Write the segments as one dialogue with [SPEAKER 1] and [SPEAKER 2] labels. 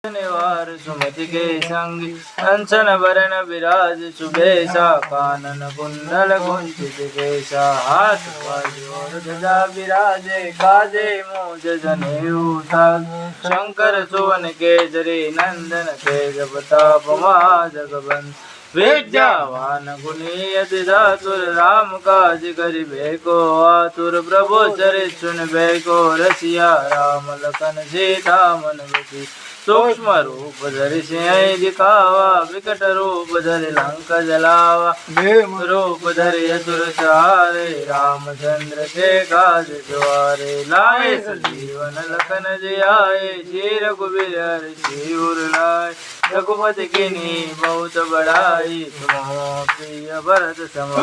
[SPEAKER 1] निवार सुमति के संग कंचन बरन विराज सुबेसा कानन कुंडल कुंचित केसा हाथ और ध्वजा विराजे काजे मोज जनेऊ शंकर सुवन केसरी नंदन तेज प्रताप जगबंद विद्यावान गुणीयति धातुर राम काज करिबे को आतुर प्रभु चरित सुनबे को रसिया राम लखन सीता मन बसी सूक्ष्म रूप धरि सिंह दिखावा विकट रूप धरि लंक जलावा रूप धरि असुर सहारे रामचंद्र के काज सवारे लाए संजीवन लखन जियाए श्री रघुवीर शिवर लाए रघुपति कीन्ही बहुत बड़ाई तुम्हारा प्रिय भरत सम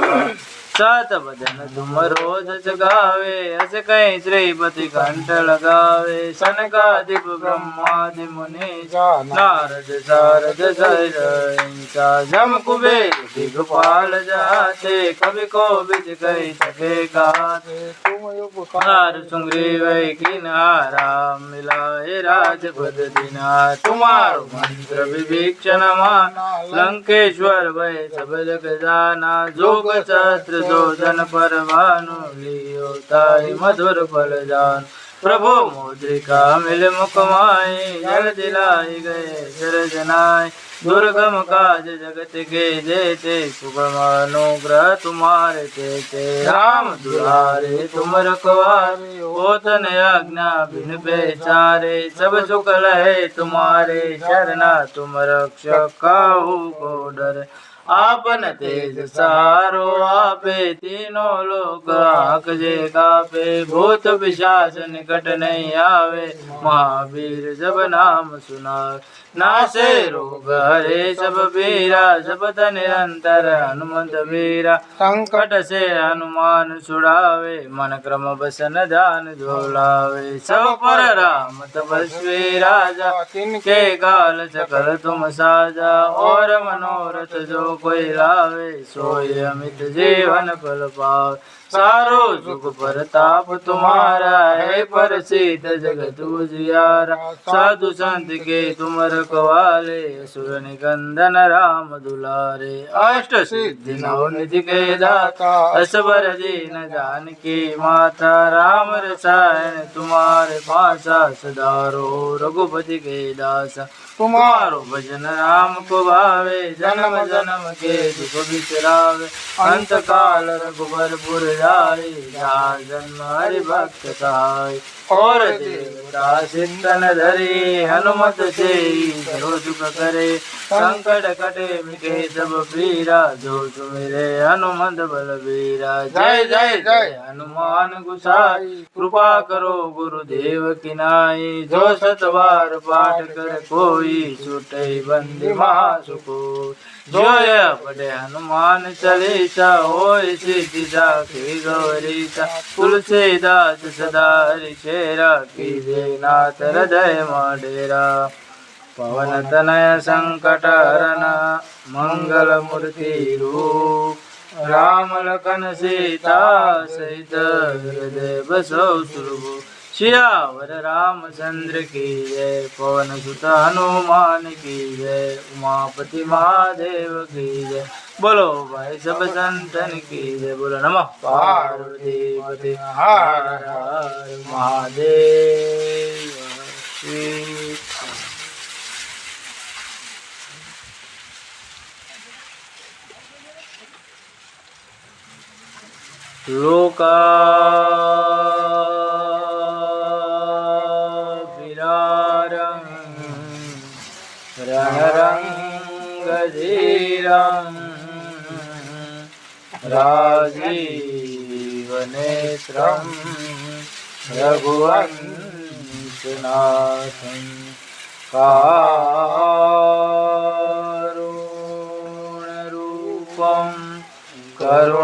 [SPEAKER 1] सात बदन तुम रोज जगावे अस कहीं श्रीपति कंठ लगावे सनकादिक ब्रह्मादि मुनि नारद सारद सहिता जम कुबेर दिगपाल जाते कवि को बिज कही सके गाते हार सुग्रीव किनारा मिलाए राजपद दिना तुम्हारो मंत्र विभीषण मान लंकेश्वर भय सब जग जाना जोग शास्त्र जोधन पर भानु लियो ताई मधुर फल जान प्रभु मुद्रिका मिल मुख माए जल दिलाई गए जर जनाए दुर्गम काज जगत के जेते सुगम अनुग्रह तुम्हारे तेते राम दुलारे तुम रखवारे ओतन आज्ञा बिन बेचारे सब सुख लहे तुम्हारे शरणा तुम रक्षक काहू को डर आपन तेज सारो आपे तीनों लोक आंकजे कापे भूत पिशाच निकट नहीं आवे महावीर जब नाम सुनावे नासे रोग हरे सब पीरा जपत निरंतर हनुमंत वीरा संकट से हनुमान छुड़ावे मन क्रम बसन ध्यान झोलावे सब पर राम तपस्वी राजा तिनके काल सकल तुम साजा और मनोरथ जो कोई लावे सोई अमित जीवन फल पावे सारो सुख परताप तुम्हारा है प्रसिद्ध जगत उजियारा साधु संत के तुम रखवाले असुर निकंदन राम दुलारे अष्ट सिद्धि नव निधि के दाता असबर दीन जानकी माता राम रसायन तुम्हारे पासा सदारो रघुपति के दासा तुम्हारो भजन राम को भावे जन्म जन्म के दुख बिसरावे अंत काल रघुबर पुर जाए जहाँ जन्म हरि भक्त सहाय और देवता सिंदन धरे हनुमत से सर्व सुख करे संकट कटे मिटे सब पीरा जो सुमिरे हनुमत बलबीरा जय जय जय हनुमान गुसाई कृपा करो गुरुदेव की नाई जो सतबार पाठ कर कोई छूटे बंदी महासुको जो पढ़े हनुमान चालीसा होय सिद्धि साखी गौरीसा तुलसीदास सदा हरिचेरा कीजे नाथ हृदय डेरा पवन तनय संकट हरण मंगल मूर्ति रूप राम लखन सीता सहित हृदय बसो सुरभु सियावर रामचंद्र की जय पवन सुत हनुमान की जय उमापति महादेव की जय बोलो भाई सब संतन की जय बोलो नमः पार्वती पति हर हर महादेव लोका रणरंगधीरं राजीवनेत्रं रघुवंशनाथं कारुण्यरूपं करुणाकरन्तं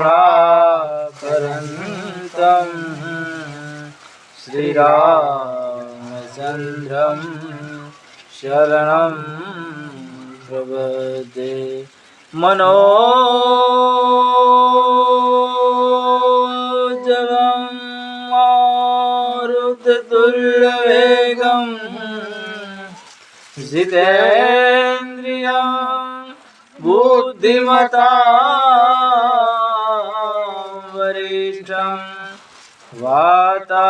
[SPEAKER 1] श्रीरामचन्द्रं शरणं प्रपद्ये मनोजवं मारुततुल्यवेगं जितेन्द्रियं बुद्धिमतां वरिष्ठं वातात्मजं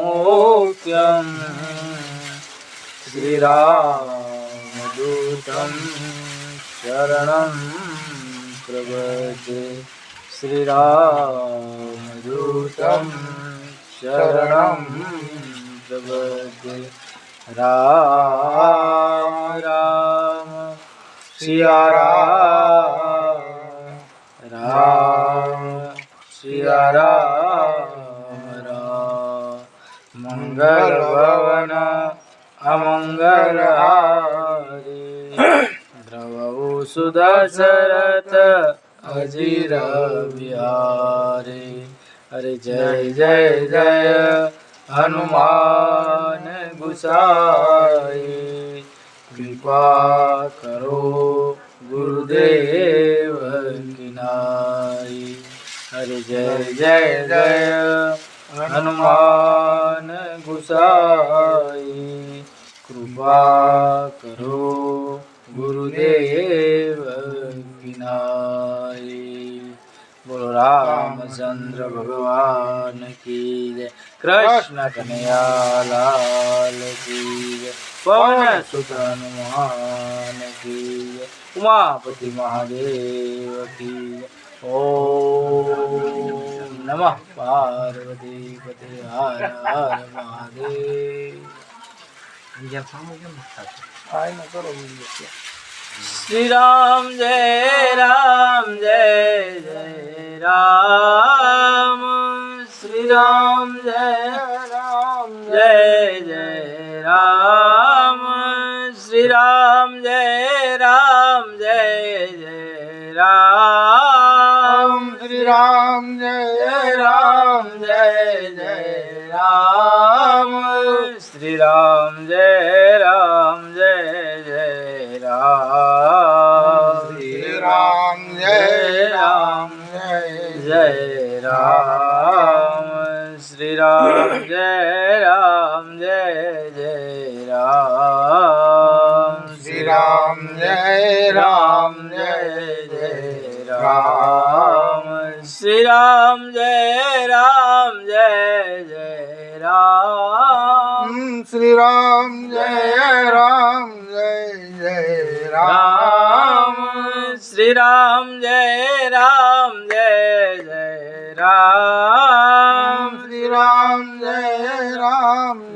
[SPEAKER 1] वानरौख्यमोख्यं श्रीरामदूतं शरणं प्रपद्ये श्रीरामदूतं शरणं प्रपद्ये राम राम सिया राम राम सिया राम राम मंगल भवन अमंगल हारी द्रवौ सुदशरथ अजीर बिहारी अरे जय जय जय हनुमान गुसाई कृपा करो गुरुदेव की नाई अरे जय जय जय हनुमान गुसाई कृपा करो गुरुदेव की नाई बोलो रामचंद्र भगवान की जय कृष्ण कन्हैया लाल की जय पवन सुत हनुमान की जय उमापति महादेव की जय ओम नमः पार्वती पते हर हर महादेव श्री राम जय जय राम श्री राम जय जय राम श्री राम जय जय राम
[SPEAKER 2] श्री राम जय
[SPEAKER 1] जय राम श्री राम जय जय राम
[SPEAKER 2] श्री राम जय
[SPEAKER 1] जय राम श्री राम जय जय राम
[SPEAKER 2] श्री राम जय
[SPEAKER 1] जय राम श्री राम जय जय राम
[SPEAKER 2] श्री राम जय जय राम
[SPEAKER 1] श्री राम जय जय राम
[SPEAKER 2] श्री राम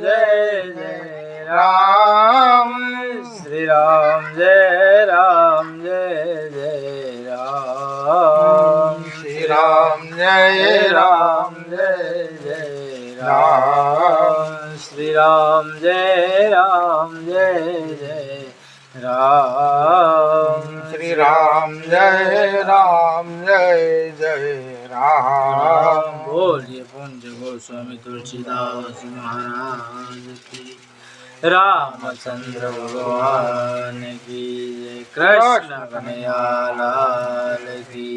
[SPEAKER 2] जय
[SPEAKER 1] जय राम श्री राम जय जय राम
[SPEAKER 2] श्री राम जय
[SPEAKER 1] जय राम श्री राम जय जय राम
[SPEAKER 2] श्री राम जय जय राम
[SPEAKER 1] बोलिए पूज्य गोस्वामी तुलसीदास महाराज की रामचंद्र भगवान की जय कृष्ण कन्हैया लाल की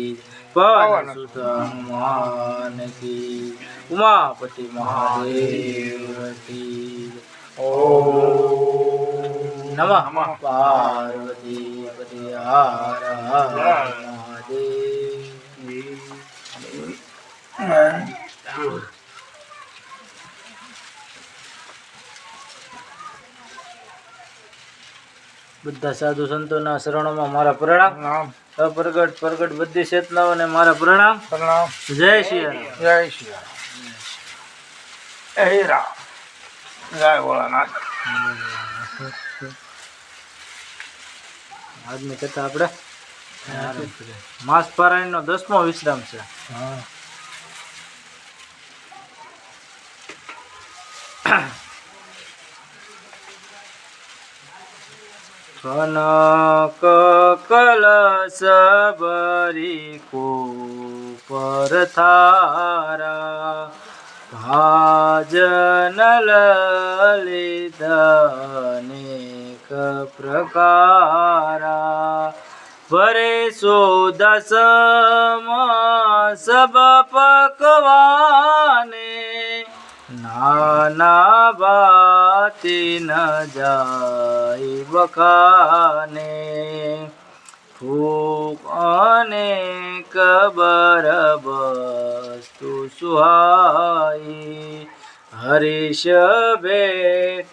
[SPEAKER 1] पवन सुत हनुमान की उमापति महादेव की ओम नमः पार्वती पति हर हर महादेव બધા સાધુ સંતોના શરણોમાં મારા પ્રણામ પ્રગટ બધી ચેતનાઓને મારા પ્રણામ જય શ્રી રામ
[SPEAKER 2] જય શ્રી રામ હે રામ જય ભોળાનાથ
[SPEAKER 1] આજની કથા આપણે માસ પારાયણનો 10મો વિશ્રામ છે. કનક કલશ ભરી પર થારા ભાજન લલિત અનેક પ્રકારા ભરે સોદસમાં સબ પકવાને નાના બાતી ન જાય બખાને ફૂક અને કબર વસ્તુ સુહાઈ હરીશ ભેટ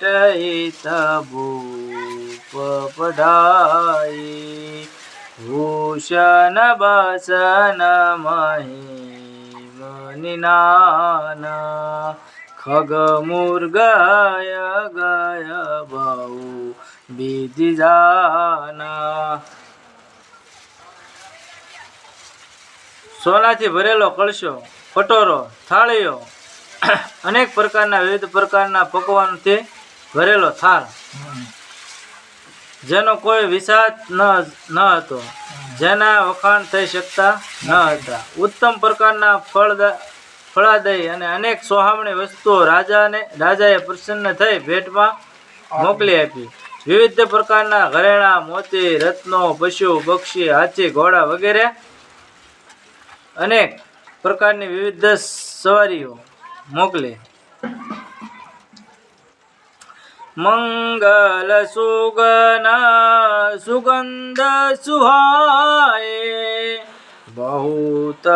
[SPEAKER 1] તબૂપ પઢાઈ ભૂષણ બસન મહિમની નાના ખગ મુર્ગય ગય બહુ બીજી જાના સોનાથી ભરેલો કળશો કટોરો થાળીઓ અનેક પ્રકારના વિવિધ પ્રકારના પકવાનોથી ભરેલો થાળ જેનો કોઈ વિષાદ ન હતો જેના વખાણ થઈ શકતા ન હતા ઉત્તમ પ્રકારના ફળાદય અને અનેક સોહામણી વસ્તુઓ રાજાએ પ્રસન્ન થઈ ભેટમાં મોકલી આપી વિવિધ પ્રકારના ઘરેણાં મોતી રત્નો પશુ પક્ષી હાથી ઘોડા વગેરે અનેક પ્રકારની વિવિધ સવારીઓ મોકલી મંગલ સુગંધ સુહાય बहुत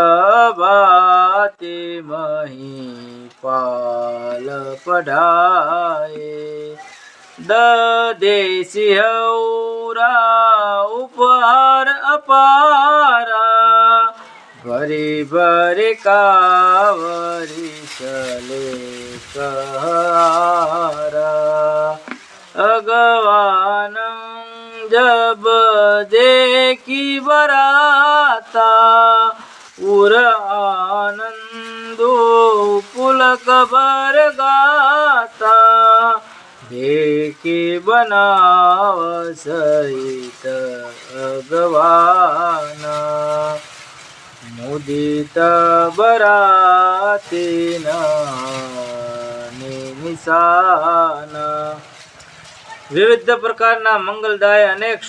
[SPEAKER 1] बाती महिपाल पढ़ाए देसी हौरा उपहार अपारा भरी भरी कावरी चले कहारा अगवान जब देखी बराता उर आनंदो पुलक भर गाता देखी बनाव सहित अगवाना मुदित बराती निशाना વિવિધ પ્રકારના મંગલદાય અનેક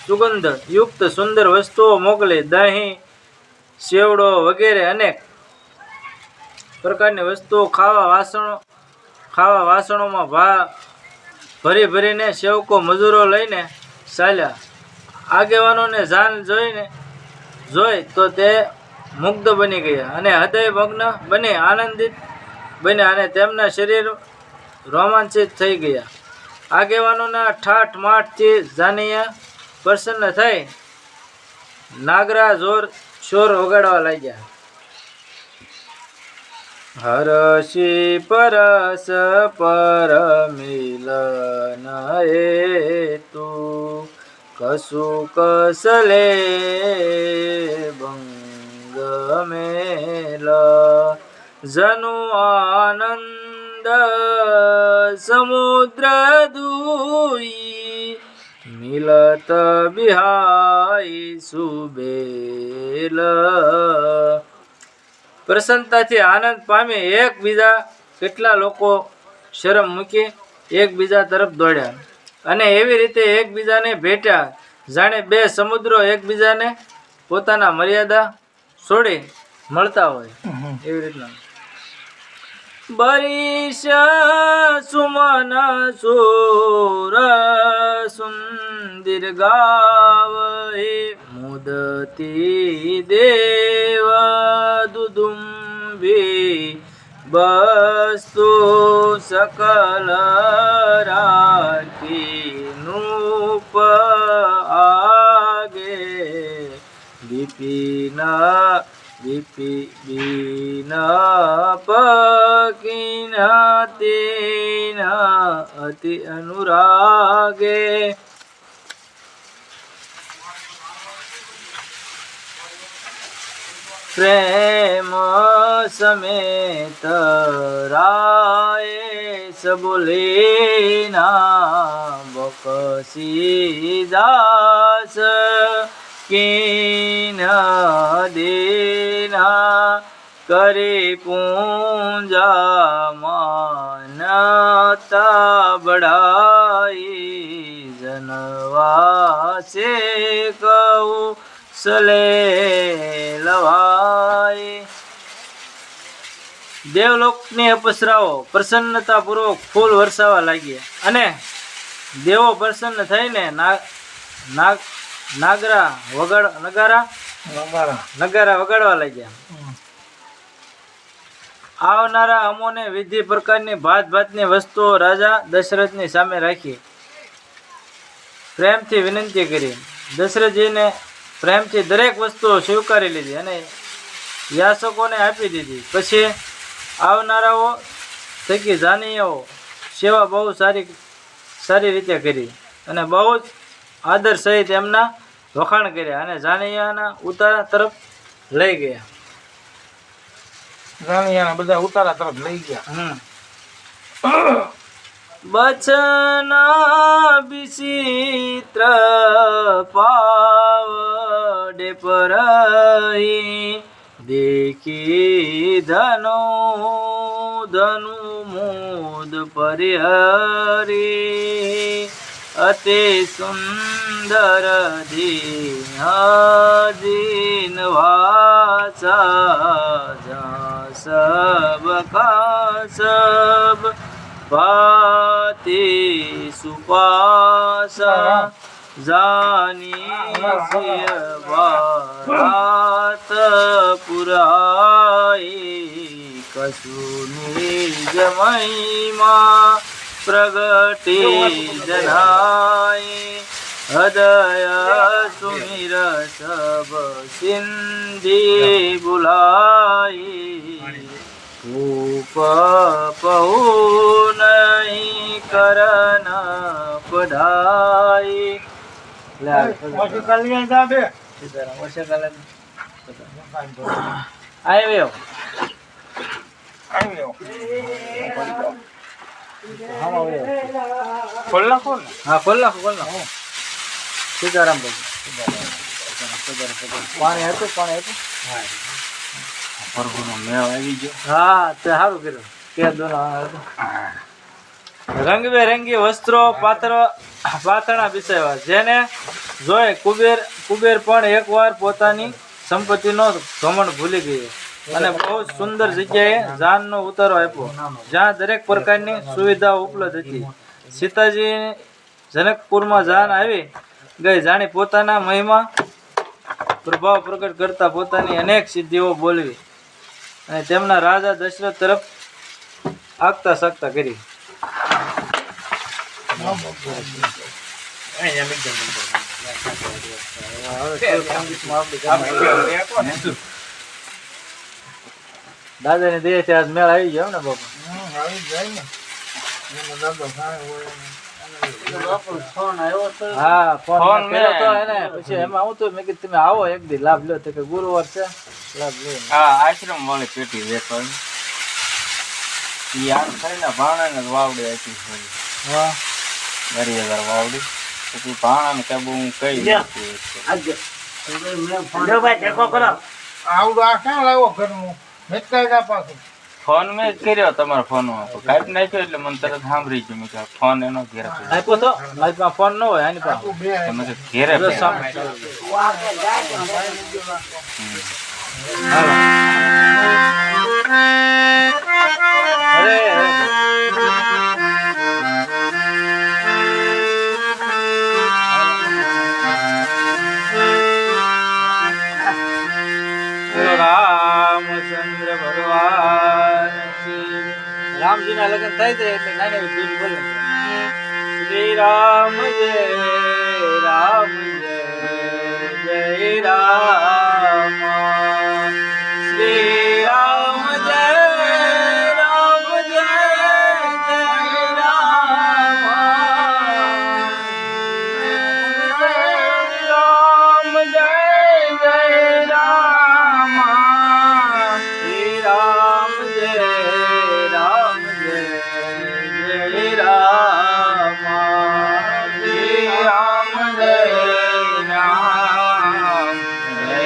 [SPEAKER 1] સુગંધ યુક્ત સુંદર વસ્તુઓ મોકલી દહીં સેવડો વગેરે અનેક પ્રકારની વસ્તુઓ ખાવા વાસણોમાં ભરી ભરીને સેવકો મજૂરો લઈને ચાલ્યા આગેવાનોને જાન જોઈ તો તે મુગ્ધ બની ગયા અને હૃદય મગ્ન બની આનંદિત બન્યા અને તેમના શરીર રોમાંચિત થઈ ગયા આગેવાનોના ઠાઠ માઠથી જાનિયા પ્રસન્ન થઈ નાગરા શોર વગાડવા લાગ્યા હરષી પરસ પર મિલન હેતુ કસુ કસલે ભંગ મેલ જનુ આનંદ સમુદ્ર દુઈ મિલત બિહાઈ સુબેલ પ્રસન્નતાથી આનંદ પામી એકબીજા કેટલા લોકો શરમ મૂકી એકબીજા તરફ દોડ્યા અને એવી રીતે એકબીજાને ભેટ્યા જાણે બે સમુદ્રો એકબીજાને પોતાના મર્યાદા છોડી મળતા હોય એવી રીતના બરીશ સુમન સુર સુંદર ગાવ મુદતી દેવ દુદુંબી બસ્તુ સકલ રાખી નૂપ આગે વિપિના પકીના તેના અતિ અનુરાગે પ્રેમ સમેત રાય સબોલેના બકસી દાસ કિન દેના કરે પૂંજા માનતા બડાઈ જનવાસે કહું સલે લવાય દેવલોકની અપ્સરાઓ પ્રસન્નતાપૂર્વક ફૂલ વરસાવવા લાગ્યા અને દેવો પ્રસન્ન થઈને નગારા વગાડવા લાગ્યા. આવનારા અમોને વિધિ પ્રકારની ભાત ભાતની વસ્તુઓ રાજા દશરથની સામે રાખી પ્રેમથી વિનંતી કરી. દશરથજીને પ્રેમથી દરેક વસ્તુઓ સ્વીકારી લીધી અને યાચકોને આપી દીધી. પછી આવનારાઓ થકી જાનીઓ સેવા બહુ સારી રીતે કરી અને બહુ જ આદર સહિત એમના વખાણ કર્યા અને જાનૈયાના ઉતારા તરફ લઈ ગયા.
[SPEAKER 2] જાનૈયાના બધા ઉતારા તરફ લઈ ગયા.
[SPEAKER 1] બચના વિચિત્ર પાવડે પરહી દેખી ધનુ મોદ પરિહરી અતિ સુંદર દીન વાચા સબ કા સબ ભાતિ સુપાસા જાની વાત પુરાઈ કશું નિજ મહિમા પ્રગટી જનાઈ હૃદય સુમિર સબ સિંધી બુલાઈ રૂપ પહુ નહીં કરન પઢાઈ. આવ્યો
[SPEAKER 2] ખોલ નાખો ને.
[SPEAKER 1] હા ખોલ નાખો. સીતારામ પાણી હતું
[SPEAKER 2] મેળ આવી ગયો.
[SPEAKER 1] હા તે સારું કર્યું કે રંગબેરંગી વસ્ત્રો પાથરણા બિછાવ્યા જેને જોઈ કુબેર પણ એકવાર પોતાની સંપત્તિનો ઘમંડ ભૂલી ગયો અને બહુ સુંદર જગ્યાએ જાનનો ઉતારો આપ્યો જ્યાં દરેક પ્રકારની સુવિધાઓ ઉપલબ્ધ હતી. સીતાજી જનકપુરમાં જાન આવી ગઈ. જાણી પોતાના મહિમા પ્રભાવ પ્રગટ કરતા પોતાની અનેક સિદ્ધિઓ બોલવી અને તેમના રાજા દશરથ તરફ આગતા સાગતા કરી. દાદાની દયાથી આજ મેળ આવી ગયો ને બાપા.
[SPEAKER 2] આવી જાય ને.
[SPEAKER 1] હા ફોન કર્યો તો એને પછી એમાં હું તો મેં કીધું તમે આવો એક દી લાભ લો તો કે ગુરુવાર છે લાભ લો.
[SPEAKER 2] હા આશ્રમ વાળી પેટી વેચવાની યાર કરીને ભાણા ને વાવડે આપી છે.
[SPEAKER 1] હા
[SPEAKER 2] 10,000 વાવડી પછી ભાણા ને કઈ હું કઈ આવડું આ ક્યાં લાવો ઘરનું મેચકાઈ પાછું. ફોન મેં જ કર્યો તમારા ફોનમાં કાપી નાખ્યો એટલે મને તરત સાંભળી ગયું. મેં કહ્યું ફોન એનો ઘેર
[SPEAKER 1] આપ્યો તો મારી પાસે ફોન ન હોય આની પાસે
[SPEAKER 2] તમે ઘેરે
[SPEAKER 1] રામચંદ્ર ભગવાન રામજી ના લગ્ન થાય છે એટલે નાની ધૂન બોલે શ્રી રામ જય રામ જય રામ શ્રી રામ જય રામ જય રામ રામ જય રામ શ્રી રામ જય રામ જય રામ શ્રી રામ જય રામ જય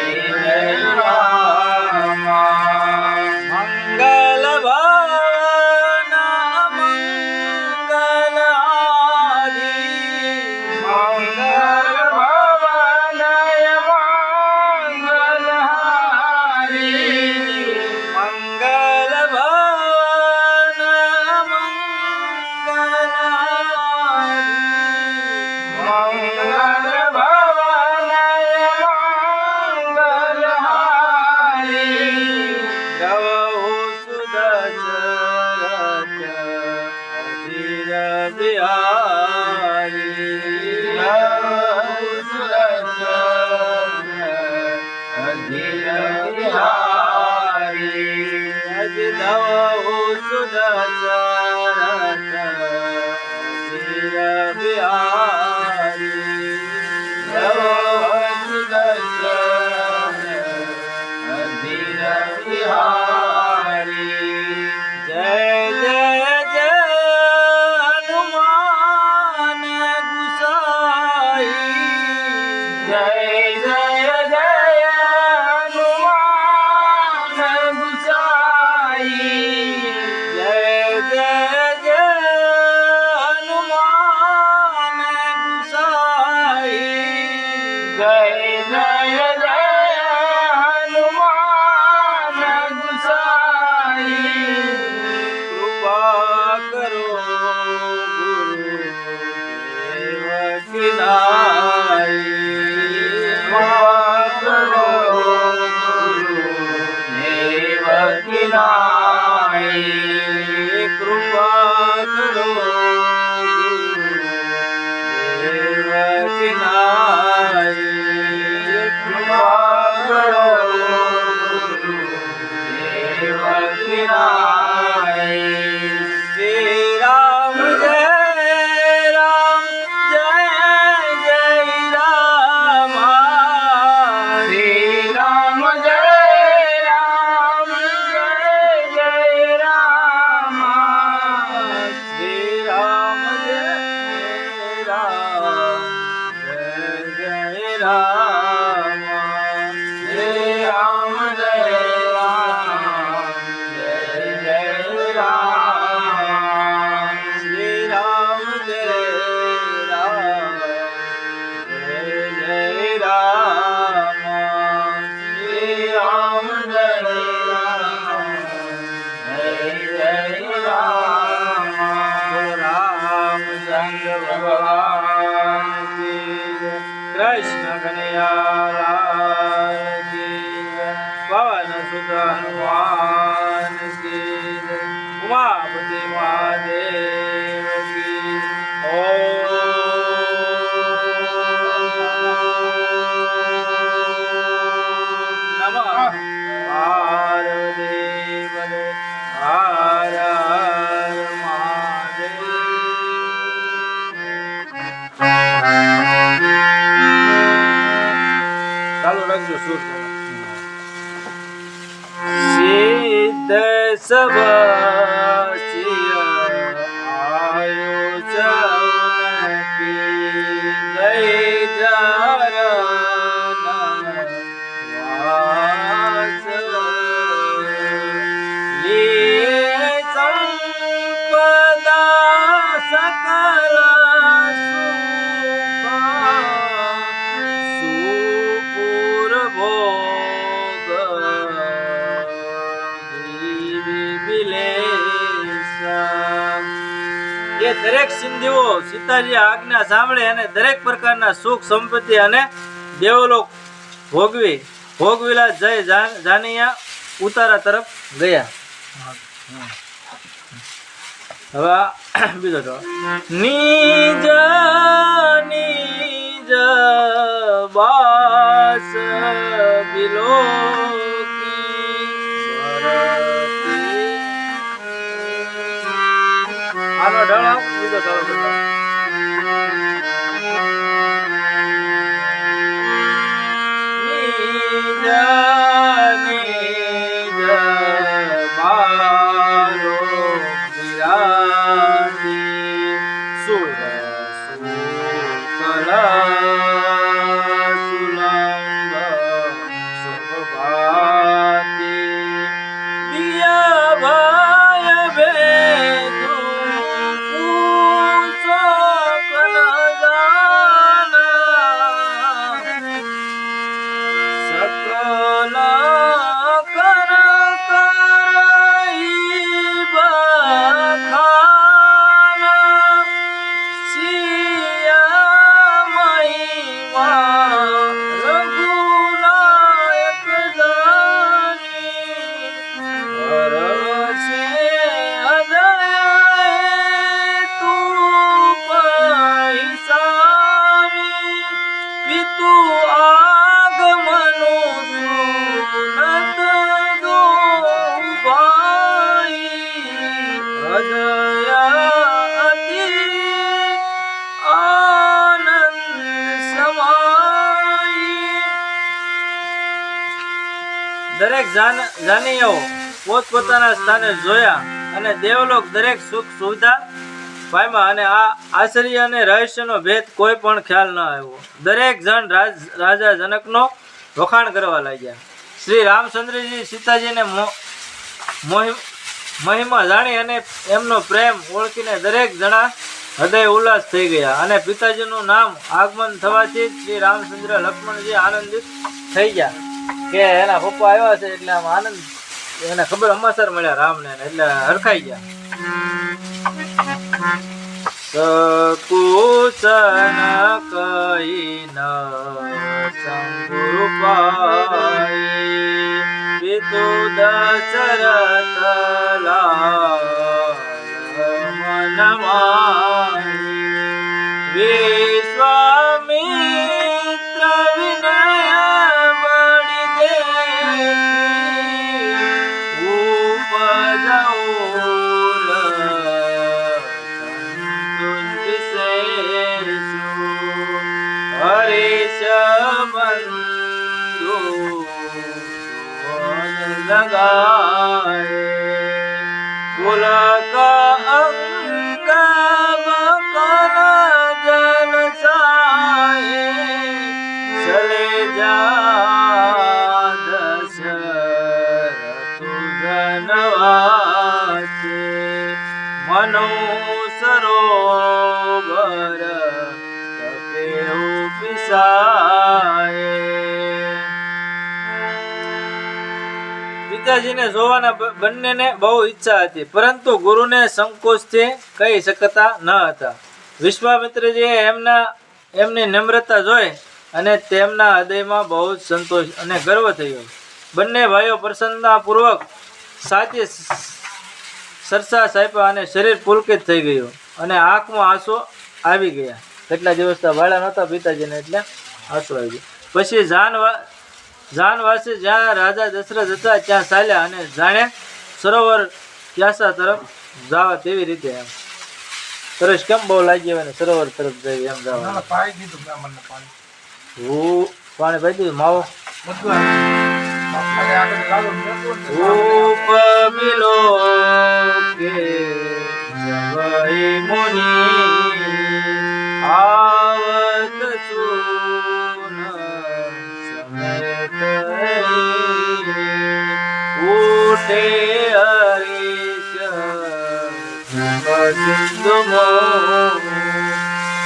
[SPEAKER 1] गावो सुदशरथ धीर बिहारी गावो सुदशरथ धीर बिहारी जय जय जय हनुमान गुसाई जय जय जय हनुमान गुसाई जय जय जय हनुमान गुसाई जय जय जय हनुमान गुसाई कृपा करो गुरुदेव की नाई कृपा करो गुरुदेव की नाई कृपा करो गुरुदेव की नाई कृपा करो गुरुदेव की नाई श्री राम जय राम जय जय राम श्री राम जय राम जय जय राम श्री राम जय राम जय जय राम श्री राम जय राम जय जय राम श्री राम जय राम जय जय राम श्री राम जय राम जय जय राम रामचंद्र भगवान की जय। कृष्ण कन्हैया लाल की जय। पवन सुत हनुमान की जय। उमापति महादेव की ओम नमः पार्वती पते हर हर महादेव। ચાલુ રાખજો સુર સિદ્ધ સવસિય આયો સૌનકી જય ચરણ વાસ લીએ સંપદા સકલ સુપુર ભોગ એ દરેક સિંધીઓ સીતાજી આજ્ઞા સાંભળે અને દરેક પ્રકારના સુખ સંપત્તિ અને દેવલોક ભોગવીલા જય જાનૈયા ઉતારા તરફ ગયા. હવે બીજો તો નિજ નિજ બાસ બિલોકી ભરતી. આનો ઢળ આપ બીજો ઢળ બતાવો. દરેક જાનીઓ પોતપોતાના સ્થાને જોયા અને દેવલોક દરેક સુખ સુવિધા પામ્યા અને આ આશ્ચર્ય અને રહસ્યનો ભેદ કોઈ પણ ખ્યાલ ન આવ્યો. દરેક જણ રાજા જનકનો વખાણ કરવા લાગ્યા. શ્રી રામચંદ્રજી સીતાજીને મહિમા જાણી અને એમનો પ્રેમ ઓળખીને દરેક જણા હૃદય ઉલ્લાસ થઈ ગયા અને પિતાજીનું નામ આગમન થવાથી શ્રી રામચંદ્ર લક્ષ્મણજી આનંદિત થઈ ગયા કે એના પપ્પા આવ્યા છે. એટલે આમ આનંદ, એને ખબર સમાચાર મળ્યા રામને, એટલે હરખાઈ ગયા. સકુસન કઈ ન સંગુરુ પાઈ પિતુ દશરથ લાલ મનમાઈ વિશ્વામિત્ર વિનય બડી દેખી ઉપજૌર હરીશ બંધુ લગાએ પુલક અંગ બકલ જલ સાએ ચલે જા દશરથુ જનવાસે મનો સરોવર પિતાજીને જોવાના બંનેને બહુ ઈચ્છા હતી, પરંતુ ગુરુને સંકોચથી કહી શકતા ન હતા. વિશ્વામિત્રજીએ એમની નમ્રતા જોઈ અને તેમના હૃદયમાં બહુ જ સંતોષ અને ગર્વ થયો. બંને ભાઈઓ પ્રસન્નતાપૂર્વક સાથે સરસા સાપ્યા અને શરીર પુલકિત થઈ ગયું અને આંખમાં આંસુ આવી ગયા. કેટલા દિવસ તો વાળા નહોતા પિતાજીને, એટલે આંસુ આવી ગયા. પછી જાનવાસી જ્યાં રાજા દશરથ હતા ત્યાં ચાલ્યા અને જાણે સરોવર પ્યાસા તરફ જવા તેવી રીતે એમ તરસ કેમ બહુ લાગી હોય ને સરોવર તરફ જઈ એમ જવા. પાણી પાઈ દીધું માવો મિલો કે મુનિ आवत सुन समेत उठे हरीश सिंधु मो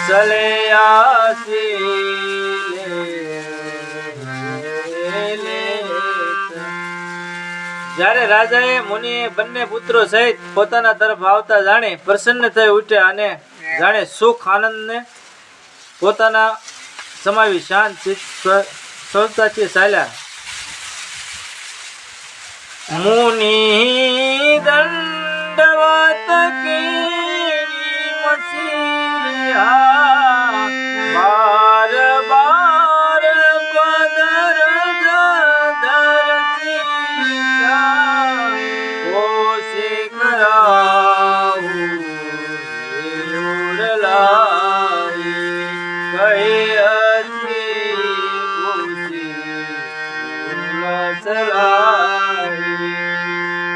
[SPEAKER 1] चले જ્યારે રાજાએ મુનિએ બંને પુત્રો સહિત પોતાના તરફ આવતા જાણે પ્રસન્ન થઈ ઉઠ્યા અને જાણે સુખ આનંદને પોતાના સમાવી શાંત સરળતાથી ચાલ્યા. મુનિ દંડવત કેરી મસીહા બાર બાર પદર ધરતી કોશે કરાવું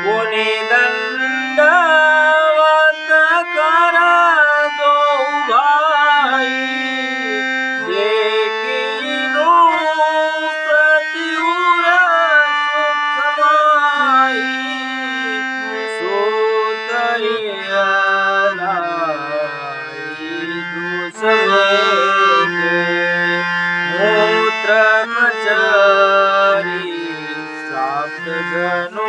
[SPEAKER 1] પુનિ દંડવત કરા દો ભાઈ દેખીનું પ્રતિઉર સુખમાઈ સુતયલાઈ દુસમે મૂત્ર કચરી પ્રાપ્ત ધનુ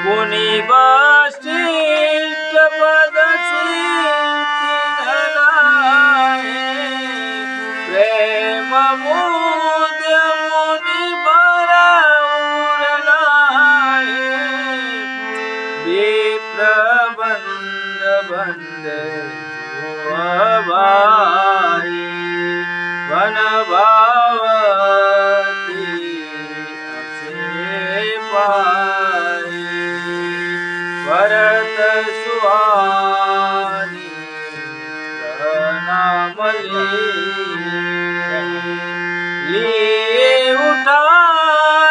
[SPEAKER 1] પુનિ વશિષ્ઠ પદ પ્રેમ મુદ્ય મુનિ વિપ્રબંધ બંદે ભાઈ વન ભાવતી ભરત સુહાની પ્રણામલી લી ઉઠા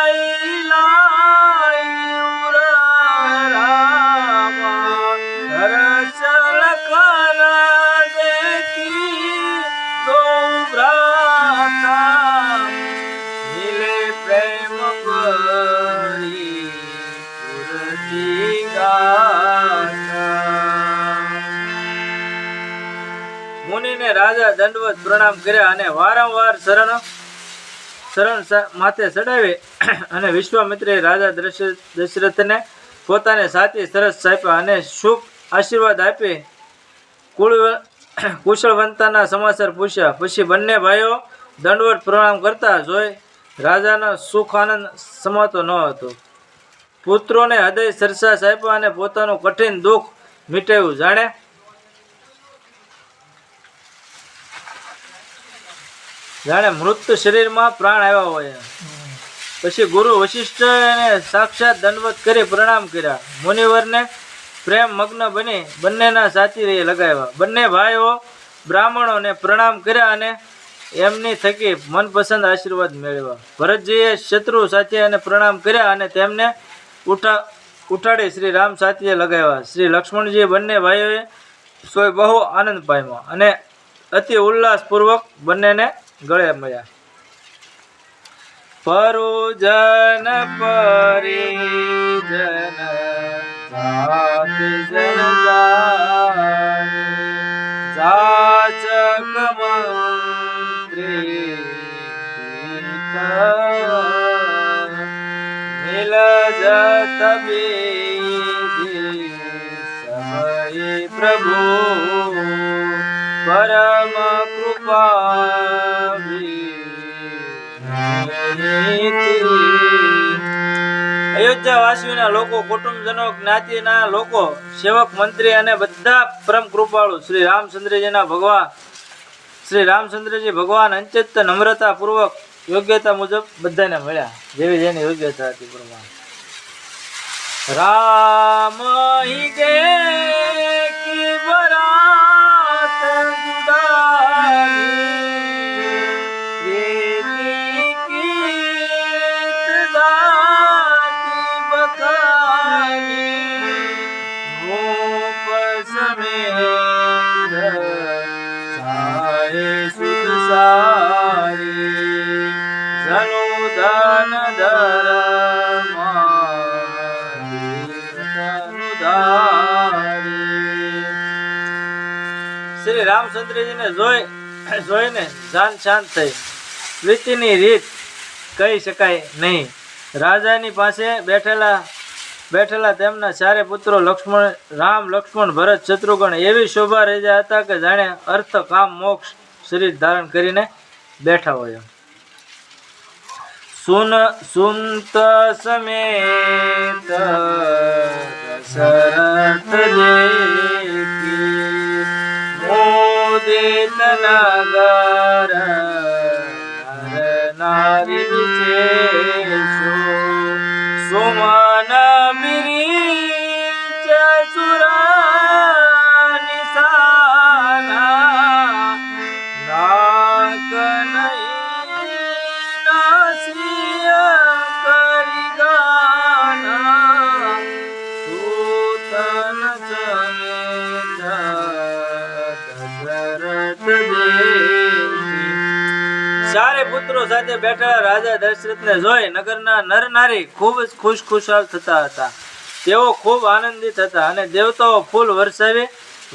[SPEAKER 1] મુનિને રાજા દંડવત પ્રણામ કર્યા અને વારંવાર શરણ માથે ચડાવી અને વિશ્વામિત્રે રાજા દશરથને પોતાને સાથી સરસ આપ્યા અને શુભ આશીર્વાદ આપી કુશળવંતાના સમાચાર પૂછ્યા. પછી બંને ભાઈઓ દંડવત પ્રણામ કરતા જોઈ રાજાનો સુખ આનંદ સમાતો ન હતો. પુત્રોને હૃદય સરસાસ આપ્યા અને પોતાનું કઠિન દુઃખ મીટાવ્યું. જાણે મૃત શરીરમાં પ્રાણ આવ્યા હોય. પછી ગુરુ વશિષ્ઠને સાક્ષાત દંડવત કરી પ્રણામ કર્યા. મુનિવરને પ્રેમ મગ્ન બની બંનેના સાથી લગાવ્યા. બંને ભાઈઓ બ્રાહ્મણોને પ્રણામ કર્યા અને એમની થકી મનપસંદ આશીર્વાદ મેળવ્યા. ભરતજીએ શત્રુ સાથીને પ્રણામ કર્યા અને તેમને ઉઠાડી શ્રી રામ સાથીએ લગાવ્યા. શ્રી લક્ષ્મણજી બંને ભાઈઓએ સોય બહુ આનંદ પામ્યો અને અતિ ઉલ્લાસપૂર્વક બંનેને ગળે મળ્યા. પરુજન પરિજન જાત જન જાચક મંત્રી મિલ જત બેદી સમય પ્રભુ પરમ કૃપા. અયોધ્યા વાસીઓના લોકો, કુટુંબજનો, જ્ઞાતિના લોકો, સેવક, મંત્રી અને બધા પરમ કૃપાળુ શ્રી રામચંદ્રજી ભગવાન અંત્યત નમ્રતા પૂર્વક યોગ્યતા મુજબ બધાને મળ્યા, જેવી જેની યોગ્યતા હતી પ્રમાણે. રામ હી ગે કી બરાત ગુડાની શ્રી રામચંદ્રજીને જોઈને જાન શાંત થઈ. પ્રીતિની રીત કહી શકાય નહીં. રાજાની પાસે બેઠેલા તેમના ચારે પુત્રો રામ, લક્ષ્મણ, ભરત, શત્રુઘ્ન એવી શોભા રહ્યા હતા કે જાણે અર્થ, કામ, મોક્ષ શરીર ધારણ કરીને બેઠા હોય. સુનત સમેત દશરથ દેખી મોદિત નગર નારી વિશેષો સુમન બિરીચ સુરા નિશાના નાક નહીં નાસિય કરી ગાના સૂતન સમેત દશરથ દેખી. ચારે પુત્રો સાથે બેઠેલા રાજા દશરથને જોઈ નગરના નર નારી ખૂબ જ ખુશાલ થતા હતા. તેઓ ખૂબ આનંદિત હતા અને દેવતાઓ ફૂલ વરસાવી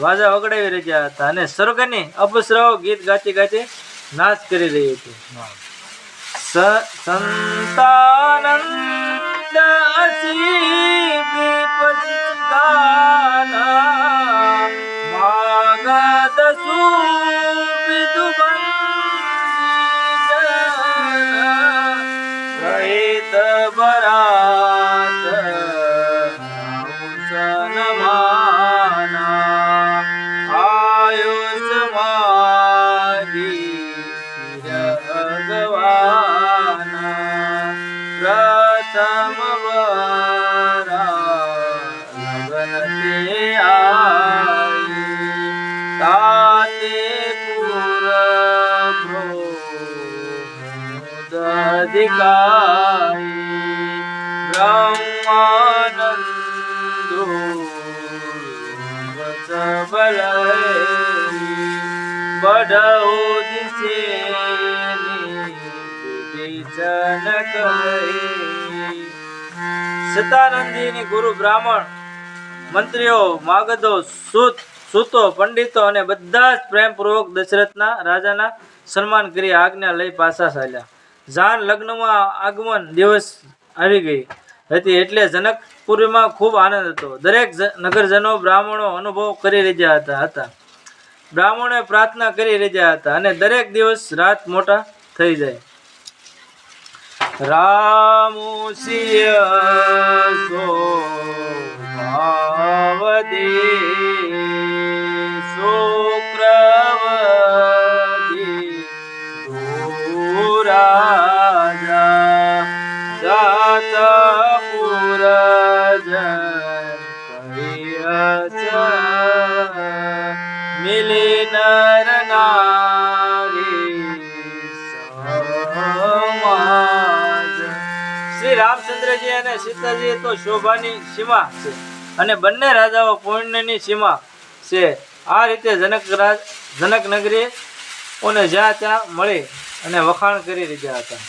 [SPEAKER 1] વાજા વગડાવી રહ્યા હતા અને સ્વર્ગની અપ્સરાઓ ગીત ગાતી નાચ કરી રહી હતી. સંતાનંદ અસી ગાના માગદ સુવિદુ સહિત બરાત સનમાના આયુષ માગી ભગવાના પ્રથમ લગનતે આઈ તાતે પુર અધિકારી બ્રહ્માનંદો વત્સબલય બઢો દિશેની વિચન કહી. સતાનંદજીની ગુરુ બ્રાહ્મણ મંત્રીઓ, માગધો, સૂતો, પંડિતો અને બધા જ પ્રેમપૂર્વક દશરથના રાજાના સન્માન કરી આજ્ઞા લઈ પાછા ચાલ્યા. જાન લગ્નમાં આગમન દિવસ આવી ગઈ હતી એટલે જનકપુરીમાં ખૂબ આનંદ હતો. દરેક નગરજનો બ્રાહ્મણો અનુભવ કરી રહ્યા હતા. બ્રાહ્મણોએ પ્રાર્થના કરી રહ્યા હતા અને દરેક દિવસ રાત મોટા થઈ જાય. રામુસિય સોભાવદી સુપ્રવદી રાજા જાત પુરજન મિલી નર નારી સમાજ. શ્રી રામચંદ્રજી અને સીતાજી તો શોભાની સીમા છે અને બંને રાજાઓ પુણ્યની સીમા છે. આ રીતે જનક નગરી ઓને જ્યાં ત્યાં મળી અને વખાણ કરી રહ્યા હતા.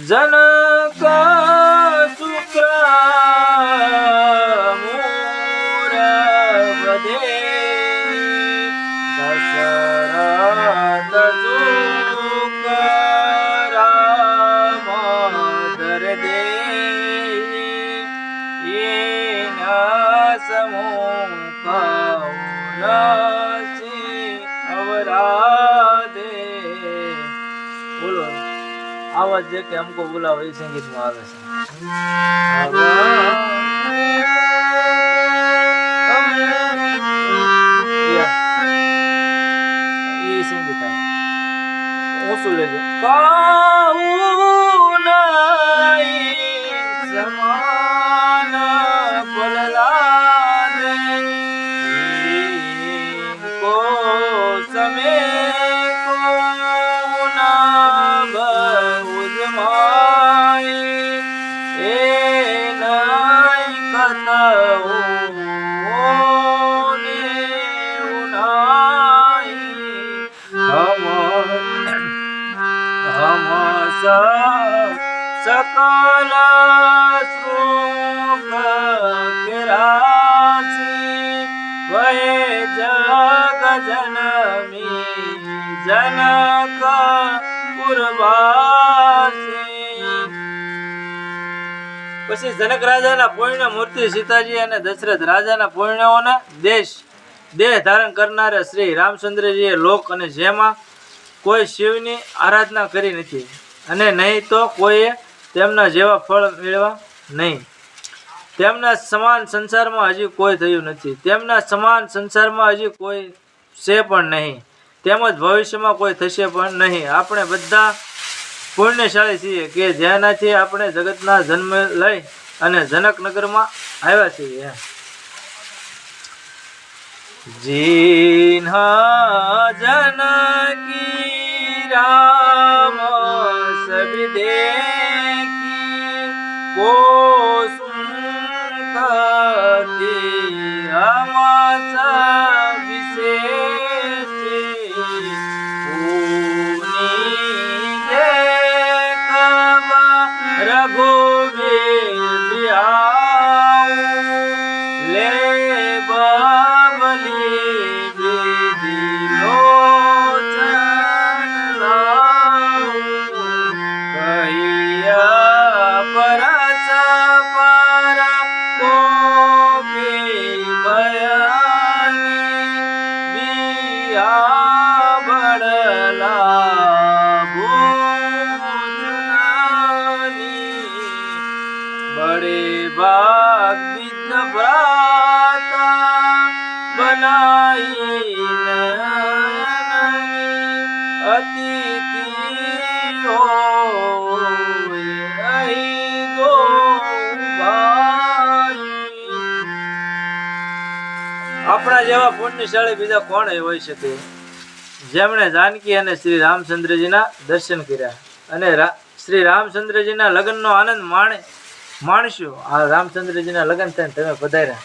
[SPEAKER 1] જનક શુક્ર મૂર વધે દશરથ સુખ રામ દર્દે એના સમુખ અવરાધે. બોલો आवाज जे के हमको बुलाओ ये संगीत में आवे छे. ये संगीत ओसु लेजो. काहू नहीं समान पललाने को समय सकल श्रुप किरासी वै जग जनमी जनक पुरवासी. પછી જનક રાજાના પૂર્ણ મૂર્તિ સીતાજી અને દશરથ રાજાના પૂર્ણઓના દેહ ધારણ કરનારા શ્રી રામચંદ્રજીએ લોક અને જેમાં કોઈ શિવની આરાધના કરી નથી અને નહીં તો કોઈએ તેમના જેવા ફળ મેળવા નહીં. તેમના સમાન સંસારમાં હજી કોઈ થયું નથી. તેમના સમાન સંસારમાં હજી કોઈ છે પણ નહીં. તેમજ ભવિષ્યમાં કોઈ થશે પણ નહીં. આપણે બધા પુણ્યશાળી છીએ કે જેનાથી આપણે જગતના જન્મ લઈ અને જનકનગરમાં આવ્યા છીએ. જીન્હા જનકી રામ સભી દેખી કો સુનતી હમ વિશેષ પૂની દેખવા રઘુવીર બિહાઉ લે बड़े बाग विद भ्राता बनाई अतिथि हो दो આપણા જેવા પુણ્યશાળી બીજા કોણ હોઈ શકે જેમણે જાનકી અને શ્રી રામચંદ્રજીના દર્શન કર્યા અને શ્રી રામચંદ્રજીના લગ્નનો આનંદ માણશું. આ રામચંદ્રજીના લગ્ન થાય તમે પધાર્યા,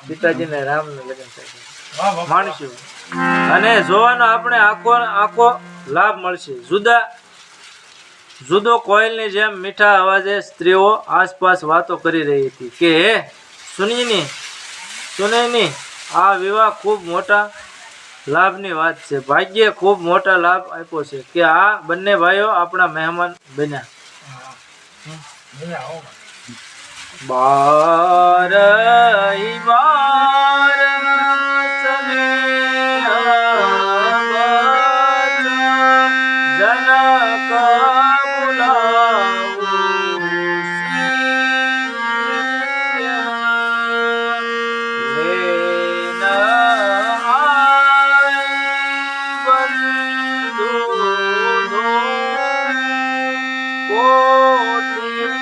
[SPEAKER 1] સીતાજીને રામનું લગ્ન થાય માણશું અને જોવાનો આપણે આખો લાભ મળશે. જુદો કોયલની જેમ મીઠા અવાજે સ્ત્રીઓ આસપાસ વાતો કરી રહી હતી કે હે સુનૈની, આ વિવાહ ખૂબ મોટા લાભની વાત છે. ભાગ્યે ખૂબ મોટા લાભ આપ્યો છે કે આ બંને ભાઈઓ આપણા મહેમાન બન્યા. બારહી વાર ચલે જનક બોલાવું લેન આય બંધુ કોટી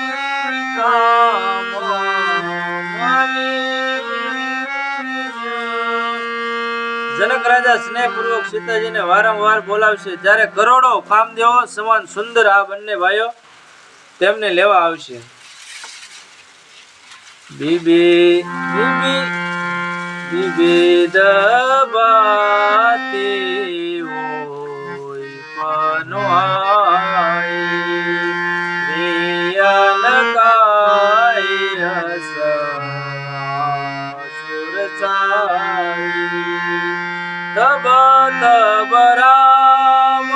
[SPEAKER 1] જનક રાજા સ્નેહપૂર્વક સીતાજીને વારંવાર બોલાવશે જ્યારે કરોડો કામદેવો સમાન સુંદર આ બંને ભાઈઓ તેમને લેવા આવશે. બીબી બીબી બીબી દબાતી હોય પનવાઈ પ્રિયન કાય સુરચાઈ તબ તબ રામ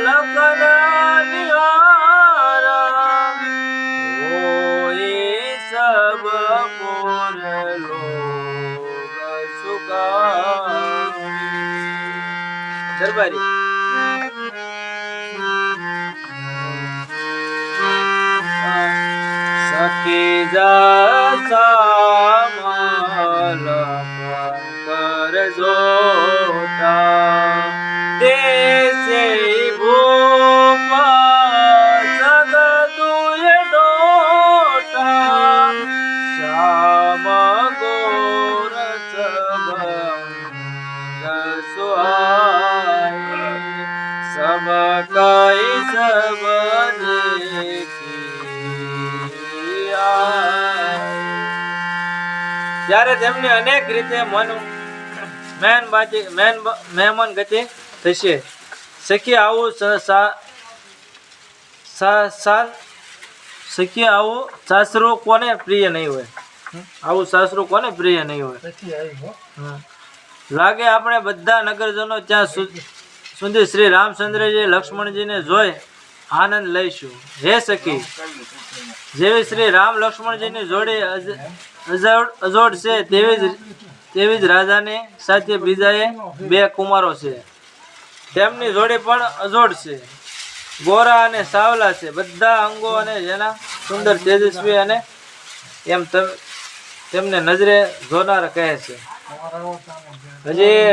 [SPEAKER 1] લખન નિહારા હોય સબ પુર લોગ સુખાવી. દરબારી સખી જસા મલ કર જોટા દેશે ભૂપ સગદુય ડોટા શ્યામ ગોરસ સુહાય સબ કઈ સબ ત્યારે તેમની અનેક રીતે મહેમાન ગતિ થશે. સખી આવું સાસરું કોને પ્રિય નહીં હોય? આવું સાસરું કોને પ્રિય નહીં હોય? લાગે આપણે બધા નગરજનો ત્યાં સુધી શ્રી રામચંદ્રજી લક્ષ્મણજીને જોઈ આનંદ લઈશું. હે સખી, જેવી શ્રી રામ લક્ષ્મણજીની જોડી અજોડ છે તેવી જ રાજાની સાથે બીજાએ બે કુમારો છે. તેમની જોડી પણ અજોડ છે. ગોરા અને સાવલા છે, બધા અંગો અને જેના સુંદર તેજસ્વી અને એમ તેમને નજરે જોનાર કહે છે. હજી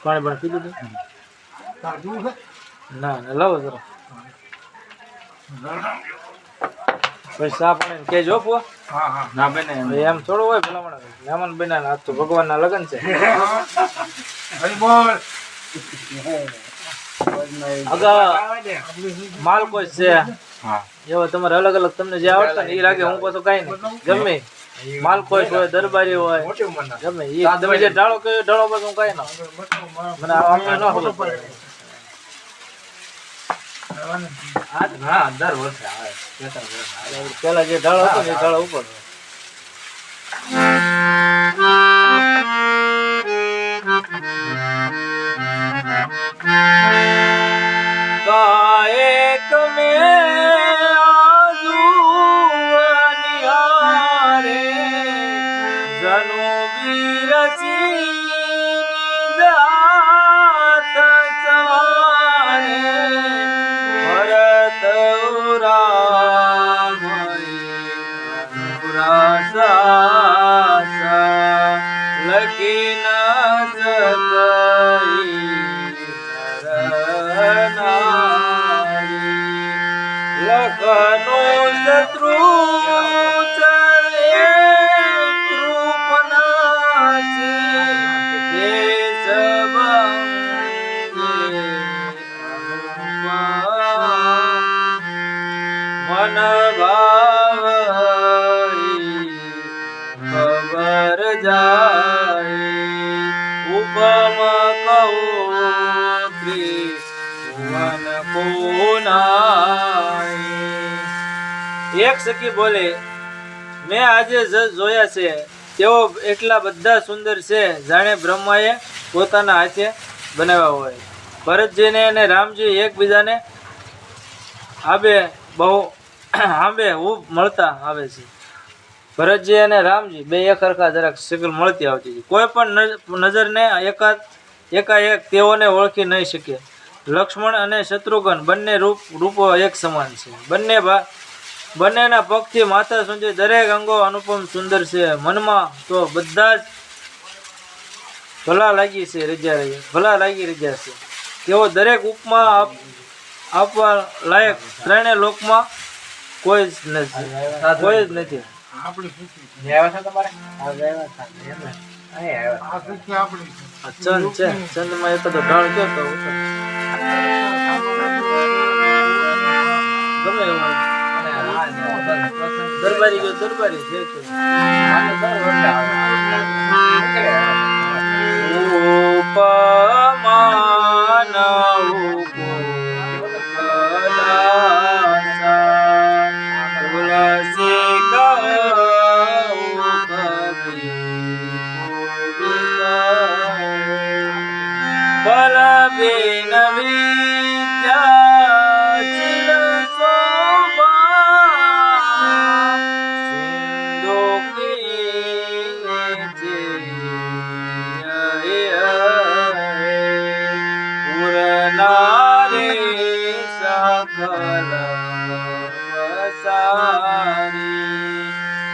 [SPEAKER 1] પાણી પણ પીધું ના ના લાવો જરા પછી સા પાણી કે જો પો ના બને એમ થોડું હોય ભલામણ મહેમાન બન્યા આજ તો ભગવાનના લગ્ન છે. માલ કોઈ છે એવો તમારે અલગ અલગ તમને જે આવડતા ને એ લાગે. હું પાછું કઈ નહીં ગમે માલ કોઈ હોય દરબારી હોય ગમે એ તમે જે ઢાળો કયો ઢાળો બસ હું કઈ ના મને આપણે ન ખબર પડે. દર વર્ષે આવે પેલા જે ઢાળો હતો ને એ ઢાળો ઉપર કાયક મેં આજુ નિહારે જનુ બીરસી જાત સવારે ભરત રામ લખી ન સકઈ લખનો શત્રુ મન ભાવઈ ખબર જાય ઉપમ કહું એક સખી બોલે, મેં આજે જોયા છે, તેઓ એટલા બધા સુંદર છે જાણે બ્રહ્માએ પોતાના હાથે બનાવ્યા હોય. ભરતજીને અને રામજી એકબીજાને આંબે હું મળતા આવે છે. ભરતજી અને રામજી બે એક હરખા જરાક શક્લ મળતી આવતી હતી. કોઈ પણ નજરને એકાએક તેઓને ઓળખી નહીં શકે. લક્ષ્મણ અને શત્રુઘ્ન બંને રૂપો એક સમાન છે. બંનેના પગથી માથા સુધી દરેક અંગો અનુપમ સુંદર છે. મનમાં તો બધા જ ભલા લાગી રહ્યા છે. તેઓ દરેક ઉપમા આપવા લાયક ત્રણે લોકમાં કોઈ જ નથી. ચંદ છે, ચંદમાં એકાદો ઢાળ કયો તો ગમે એમાં દરબારી ગયો, દરબારી છે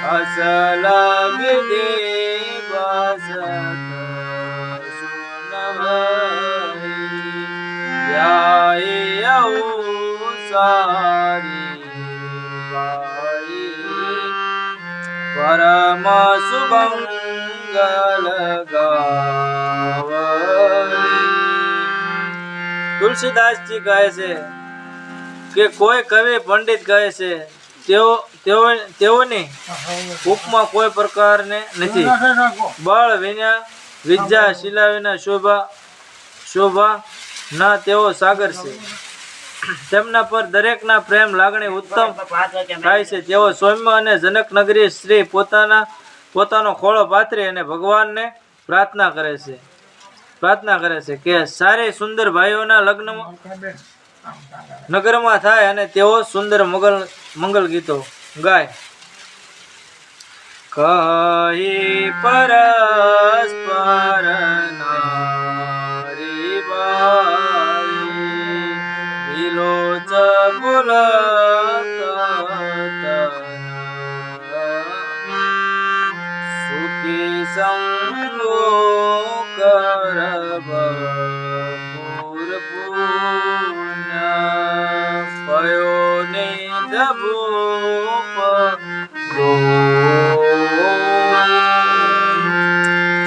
[SPEAKER 1] અસલ વિદેવ પરમ સુમંગલ ગાવરી. તુલસીદાસજી કહે છે કે કોઈ કવિ પંડિત કહે છે તેઓની ઉપમા કોઈ પ્રકારને નથી. બળ વિના વિદ્યા, શીલા વિના શોભા ના તેઓ સાગર છે. તેમના પર દરેકના પ્રેમ લાગણી ઉત્તમ થાય છે. તેઓ સૌમ્ય અને જનક નગરી સ્ત્રી પોતાનો ખોળો પાથરી અને ભગવાનને પ્રાર્થના કરે છે કે સારી સુંદર ભાઈઓના લગ્ન નગરમાં થાય અને તેઓ સુંદર મંગલ ગીતો ગાય. કહી પરસ્પર નારી બાઈ વિલોચ સુખી સંગો કરબ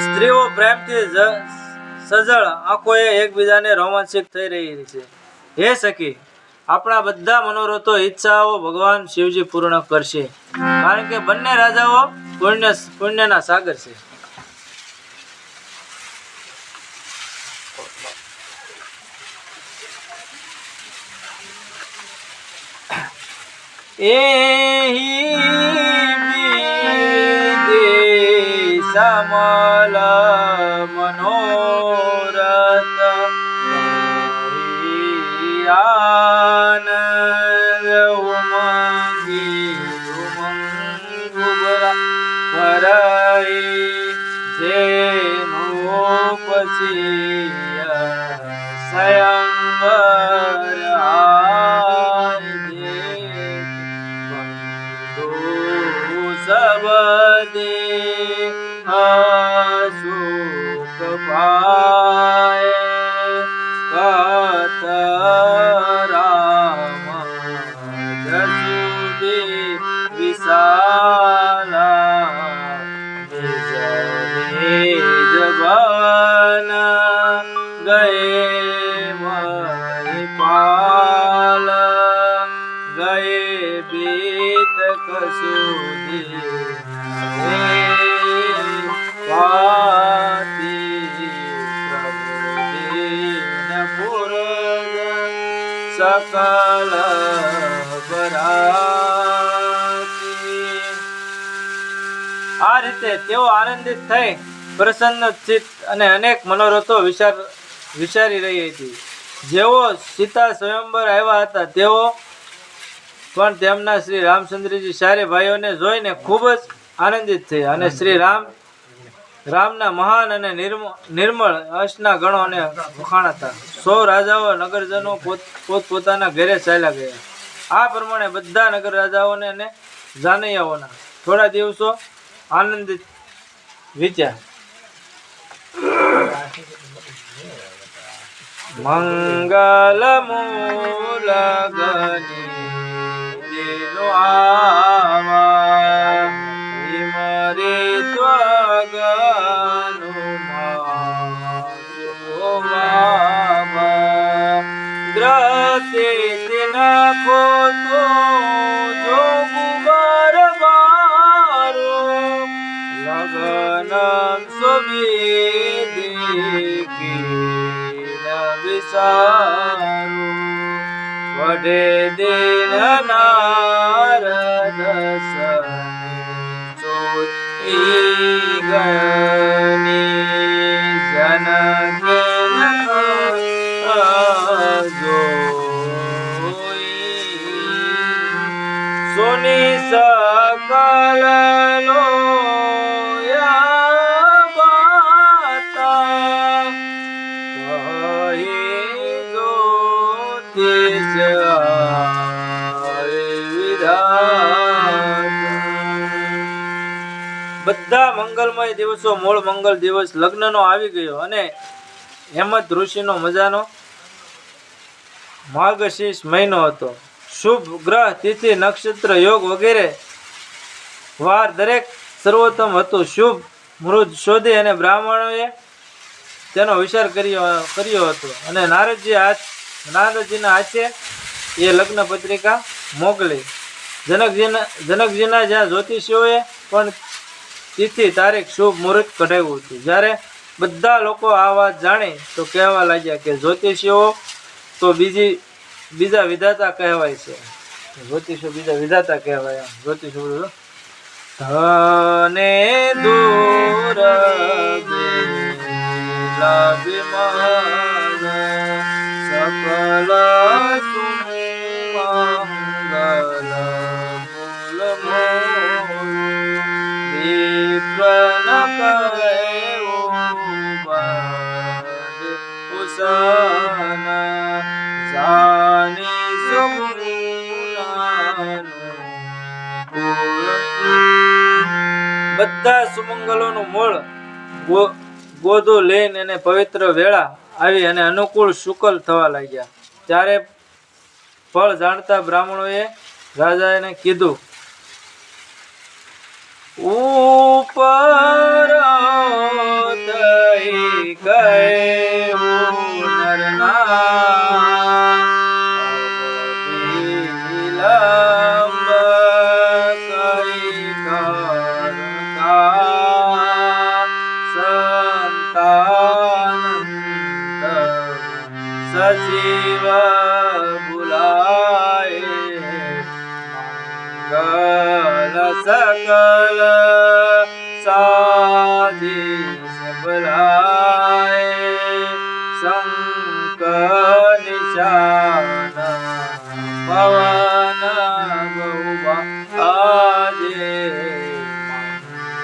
[SPEAKER 1] સ્ત્રીઓ પ્રેમથી સજળ આંખોએ એકબીજાને રોમાંચિત થઈ રહી છે. હે સખી, આપણા બધા મનોરથો ઈચ્છાઓ ભગવાન શિવજી પૂર્ણ કરશે, કારણ કે બંને રાજાઓ પુણ્યના સાગર છે. સમલ મનોરથ આનંદ ઉમંગી ભરાઈ જેનું પછી સ્વયંવર સબદે સુખ પાય કત રામ જસુદે વિશાલા જબન ગયે મહિપાલ ગયે બીત કસુદી સકલ બરા આ રીતે તેઓ આનંદિત થઈ પ્રસન્ન ચિત્ત અને અનેક મનોરથો વિચારી રહી હતી. જેઓ સીતા સ્વયંવર આવ્યા હતા તેઓ પણ તેમના શ્રી રામચંદ્રજી ચારે ભાઈઓને જોઈને ખૂબ જ આનંદિત થયા અને શ્રી રામના મહાન અને નિર્મળ હર્ષના ગણો અને વખાણ હતા. સૌ રાજાઓ નગરજનો પોતપોતાના ઘરે ચાલ્યા ગયા. આ પ્રમાણે બધા નગર રાજાઓને અને જાનૈયાઓના થોડા દિવસો આનંદિત વીત્યા. મંગલ મૂલ ગની આવા વિમરી ગ્રતે નાખો તો જો ગુબર બારો લગન વિસારું વડે દિન નારદ ગની સોની સકલ લો બધા મંગલમય દિવસો મૂળ મંગલ દિવસ લગ્નનો આવી ગયો અને હેમંત ઋષિનો મજાનો માર્ગશીર્ષ મહિનો હતો. શુભ ગ્રહ તિથિ નક્ષત્ર યોગ વગેરે વાર દરેક સર્વોત્તમ હતું. શુભ મૃદ શોધી અને બ્રાહ્મણોએ તેનો વિચાર કર્યો હતો અને નારદજીના હાથે એ લગ્ન પત્રિકા મોકલી. જનકજીના જ્યાં જ્યોતિષીઓએ પણ તિથિ તારીખ શુભ મુહૂર્ત કઢાવ્યું હતું. જ્યારે બધા લોકો આ વાત જાણી તો કહેવા લાગ્યા કે જ્યોતિષીઓ તો બીજા વિધાતા કહેવાય છે. જ્યોતિષો બીજા વિધાતા કહેવાય. જ્યોતિષો ધને દૂર સકલ બધા સુમંગલોનું મૂળ ગોધું લઈને અને પવિત્ર વેળા આવી અને અનુકૂળ શુકલ થવા લાગ્યા. ત્યારે ફળ જાણતા બ્રાહ્મણોએ રાજાને કીધું, ઉપર થઈ ગયું સજીવ બુલાય મંગલ સકલ સાધીશ બુલાય શંક નિશાન પવન બહુબા આજે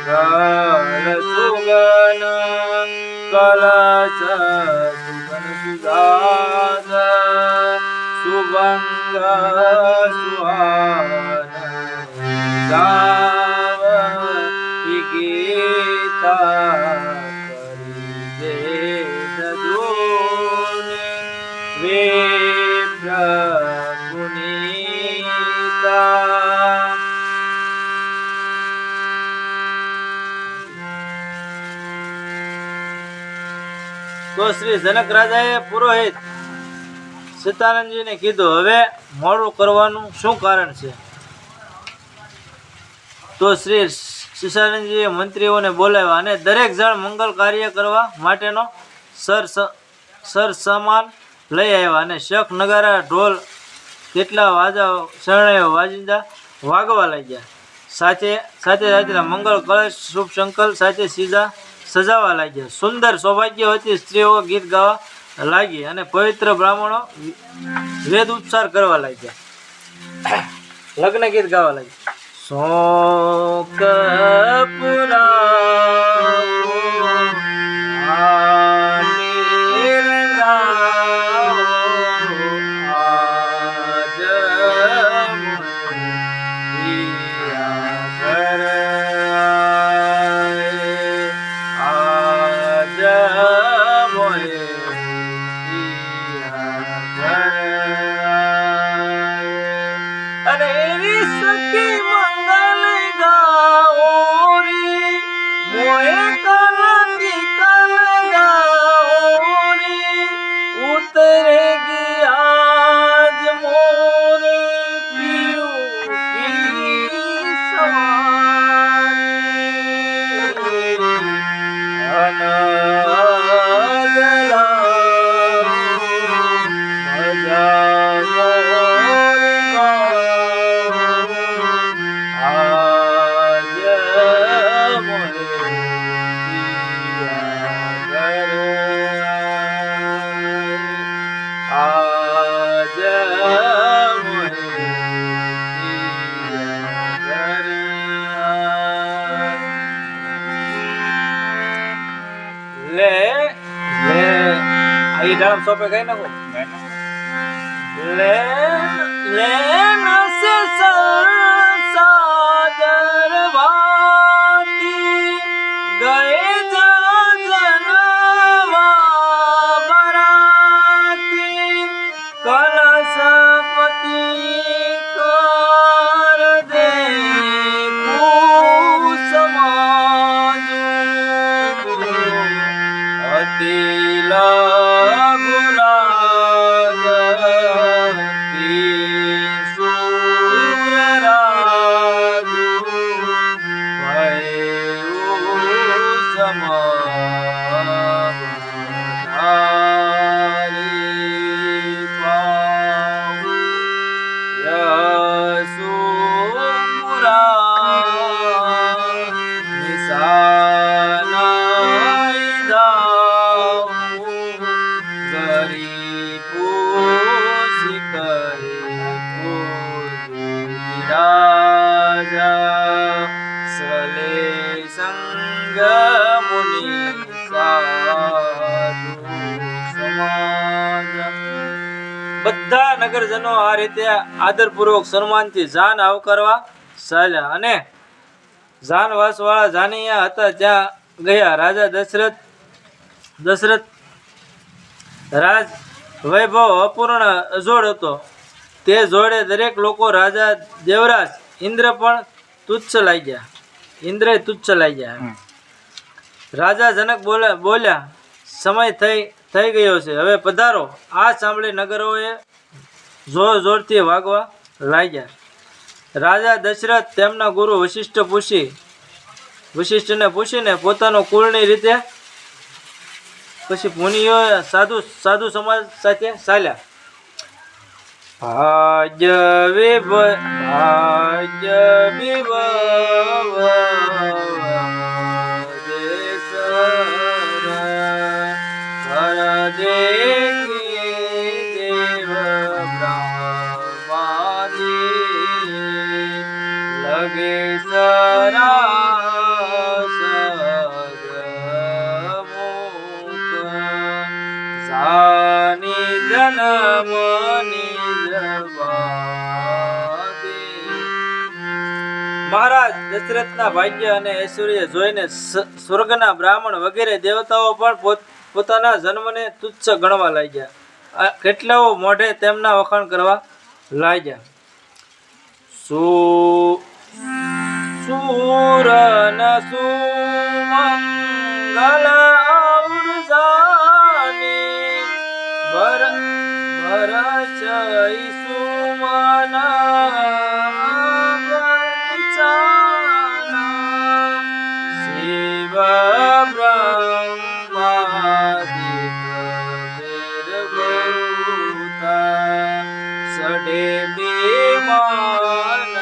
[SPEAKER 1] મંગલ સુગન કલશ સુદાન સુભંગ સુહાન ગાવ ગીતા કરી દે વિપ્ર પુનીતા. તો શ્રી જનક રાજાએ પુરોહિત સીતાનંદજીને કીધું, હવે મોડું કરવાનું શું કારણ છે? તો શ્રી સીતાનંદજીએ મંત્રીઓને બોલાવ્યા અને દરેક જણ મંગલ કાર્ય કરવા માટેનો સરસામાન લઈ આવ્યા અને શંખ નગારા ઢોલ કેટલા વાજા શરણાઈઓ વાજિંદા વાગવા લાગ્યા. સાથે સાથે મંગળ કળશ શુભ સંકલ્પ સાથે સીધા સજાવા લાગ્યા. સુંદર સૌભાગ્યવતી સ્ત્રીઓ ગીત ગાવા લાગી અને પવિત્ર બ્રાહ્મણો વેદ ઉચ્ચાર કરવા લાગ્યા. લગ્ન ગીત ગાવા લાગ્યા. શોક डालम सोपे गई ना को ले ले नसे सादर वाती गए जनवा बराती कलशपति कर दे समाज अतिला બધા નગરજનો આ રીતે આદરપૂર્વક સન્માનથી જાન આવકારવા ચાલ્યા અને જાનવાસ વાળા જાનૈયા હતા ત્યાં ગયા. રાજા દશરથ રાજ વૈભવ અપૂર્ણ અજોડ હતો. તે જોડે દરેક લોકો રાજા દેવરાજ ઇન્દ્ર પણ તુચ્છ લાગ્યા. રાજા જનક બોલ્યા સમય થઈ ગયો છે, હવે પધારો. આ સાંભળી નગરોએ જોર જોરથી વાગવા લાગ્યા. રાજા દશરથ તેમના ગુરુ વશિષ્ઠને પૂછીને પોતાનો કુળની રીતે પછી મુનિઓ સાધુ સમાજ સાથે ચાલ્યા. ભાગ્ય વિભવ લગે મહારાજ દશરથના ભાગ્ય અને ઐશ્વર્ય જોઈને સ્વર્ગના બ્રાહ્મણ વગેરે દેવતાઓ પણ પોતાના જન્મને તુચ્છ ગણવા લાગ્યા. કેટલાઓ મોઢે તેમના વખાણ કરવા લાગ્યા. સુરન સુમંગલ અવૃજાની ભરચઈ સુમના શિવ બ્રહ્માદિક સડે બેમાન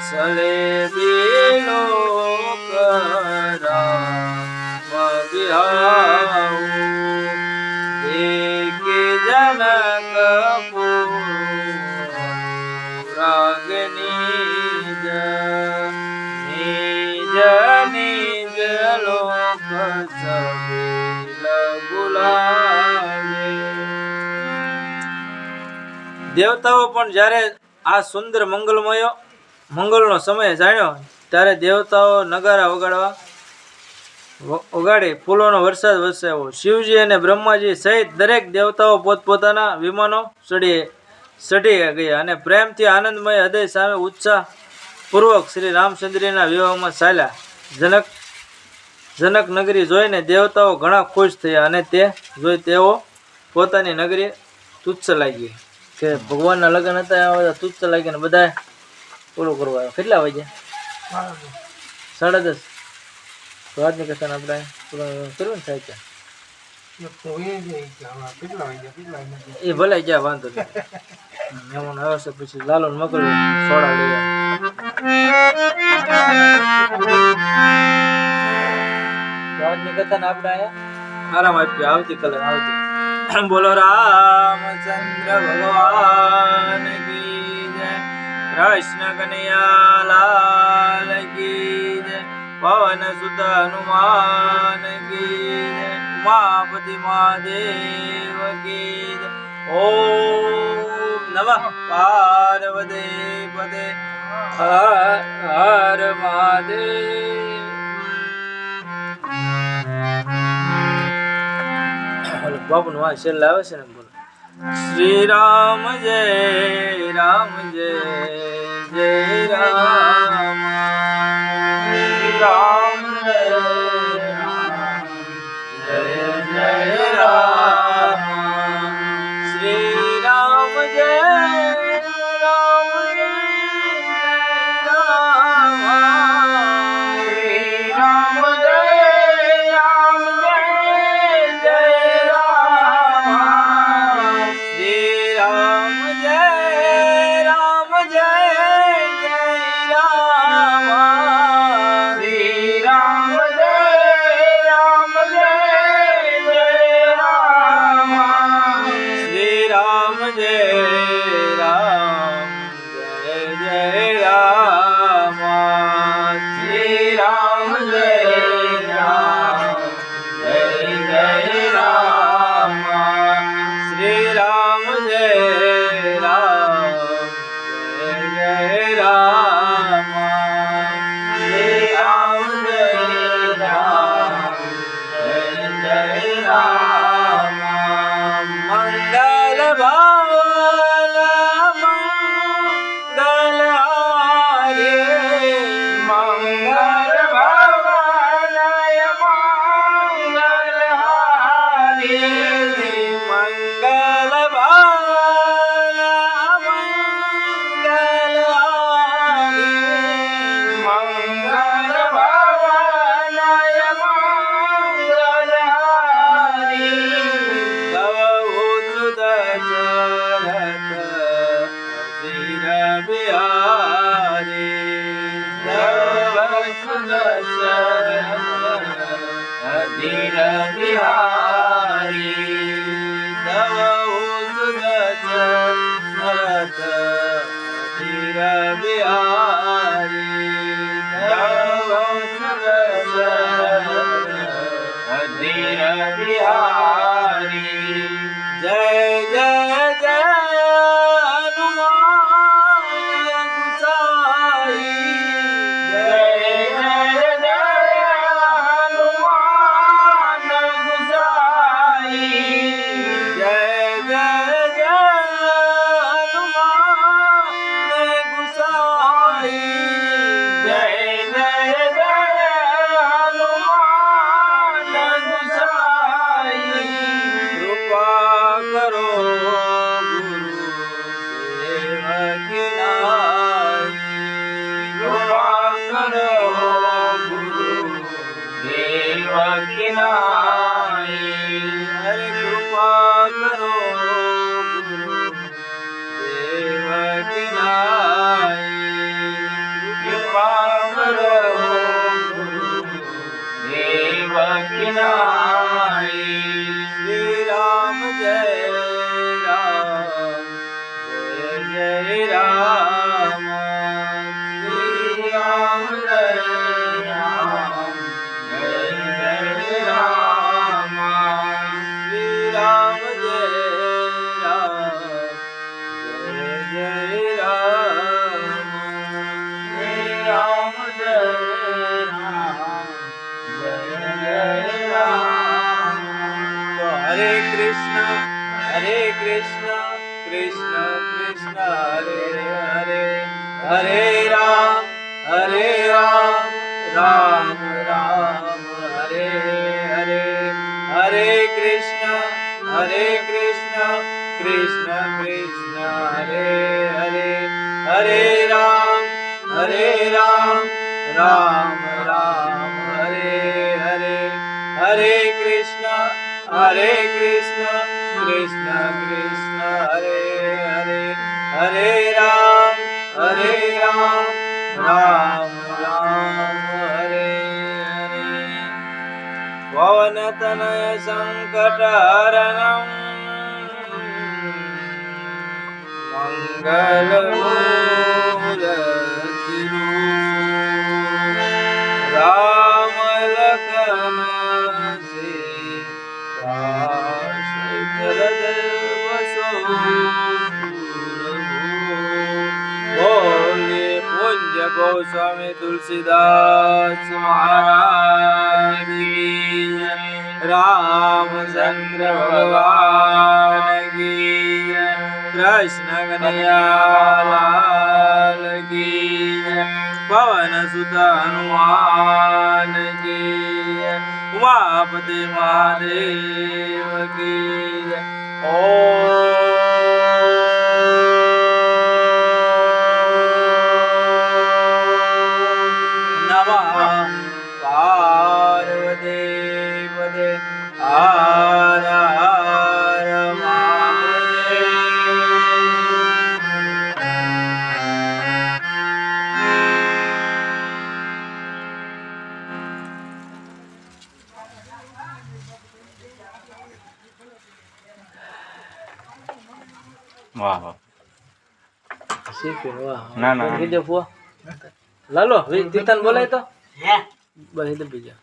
[SPEAKER 1] સલે બિલોક રામ બિહાઉ દેખે જનક રાગની નિજ નિજ લોક સબીલ બુલાવે. દેવતાઓ પણ જ્યારે આ સુંદર મંગલનો સમય જાણ્યો ત્યારે દેવતાઓ નગારા વગાડી ફૂલોનો વરસાદ વરસાવ્યો. શિવજી અને બ્રહ્માજી સહિત દરેક દેવતાઓ પોતપોતાના વિમાનો ચઢી ગયા અને પ્રેમથી આનંદમય હૃદય સામે ઉત્સાહ પૂર્વક શ્રી રામચંદ્રના વિવાહમાં ચાલ્યા. જનક નગરી જોઈને દેવતાઓ ઘણા ખુશ થયા અને તે જોઈ તેઓ પોતાની નગરી તુચ્છ લાગી કે ભગવાનના લગ્ન હતા તુચ્છ લાગી ને બધા પૂરું કરવા આવ્યા. કેટલા વાગ્યા? 10:30. તો આજની કથાને આપણે પૂરું કર્યું ને સાહેબ? એ ભલે ગયા, વાંધો નહીં. મહેમાન આવે છે પછી લાલો મકર સોડા લઈ આજની કથાને આપણે આરામ આપ્યો. આવતીકાલે આવતી. બોલો રામચંદ્ર ભગવાન કી જય. કૃષ્ણ કનૈયા લાલ કી જય. પવન સુત હનુમાન કી જય. ઉમાપતિ મહાદેવ કી જય. ઓમ નમઃ પાર્વતી પતે હર મહાદેવ. બાપુ નું આ છેલ્લે આવે છે ને, બોલો શ્રી રામ જય રામ જય જય રામ. શ્રી રામ જય રામ જય જય રામ. શ્રી રામ જય રામ જય રામ. શ્રી રામ જય રામ જય જય રામ. શ્રી રામ જય રામ જય જય રામ. શ્રી રામ જય રામ જય જય રામ. શ્રી રામ જય રામ જય જય રામ. શ્રી રામ જય રામ જય જય રામ. શ્રી રામ જય રામ જય જય રામ. શ્રી રામ જય રામ જય જય રામ. મંગલ ભાવન મંગલ હારી. મંગલ ભાવન મંગલ હારી. મંગલ ભાવન મંગલ હારી. મંગલ ભાવન મંગલ હારી. તવ ઉચ્ચ ચરત વીર બિહારી. તવ ઉચ્ચ ચરત ધીર બિહારી. તવ ઉચ્ચ ચરત ધીર બિહારી. તવ ઉચ્ચ ચરત ધીર બિહારી. જય જય જય હનુમાન ગુસાઈ. જય જય જય હનુમાન ગુસાઈ. જય જય જય હનુમાન ગુસાઈ. જય જય જય હનુમાન ગુસાઈ. કૃપા કરો ગુરુદેવ કી નાઈ. કૃપા કરો ગુરુદેવ કી નાઈ. હરે કૃપા કરો ગુરુદેવ કી નાઈ.
[SPEAKER 2] किनारे
[SPEAKER 1] श्री राम जय राम जय जय राम श्री राम जय राम
[SPEAKER 2] जय जय राम
[SPEAKER 1] श्री राम जय राम जय जय राम
[SPEAKER 2] श्री राम जय राम जय जय राम
[SPEAKER 1] तो हरे कृष्ण कृष्ण कृष्ण हरे हरे हरे राम राम राम हरे हरे हरे कृष्ण कृष्ण कृष्ण हरे हरे हरे राम राम राम हरे हरे हरे कृष्ण कृष्ण कृष्ण हरे हरे हरे राम राम राम हरे हरे पवन तनय संकट हरणं मंगल मूर्ति राम लखन सीता सहित बसो बोले पूज्य गोस्वामी तुलसीदास महाराज की जय। रामचंद्र भगवान की जय। कृष्ण कन्हैया लाल की जय। पवन सुत हनुमान की जय। उमापति महादेव की जय। नमः पार्वती पते हर हर महादेव।
[SPEAKER 2] वाह वाह
[SPEAKER 1] શીખ્યું વાહ
[SPEAKER 2] ના ના
[SPEAKER 1] બીજો ફુવા લાલો તીતન બોલાય તો બીજા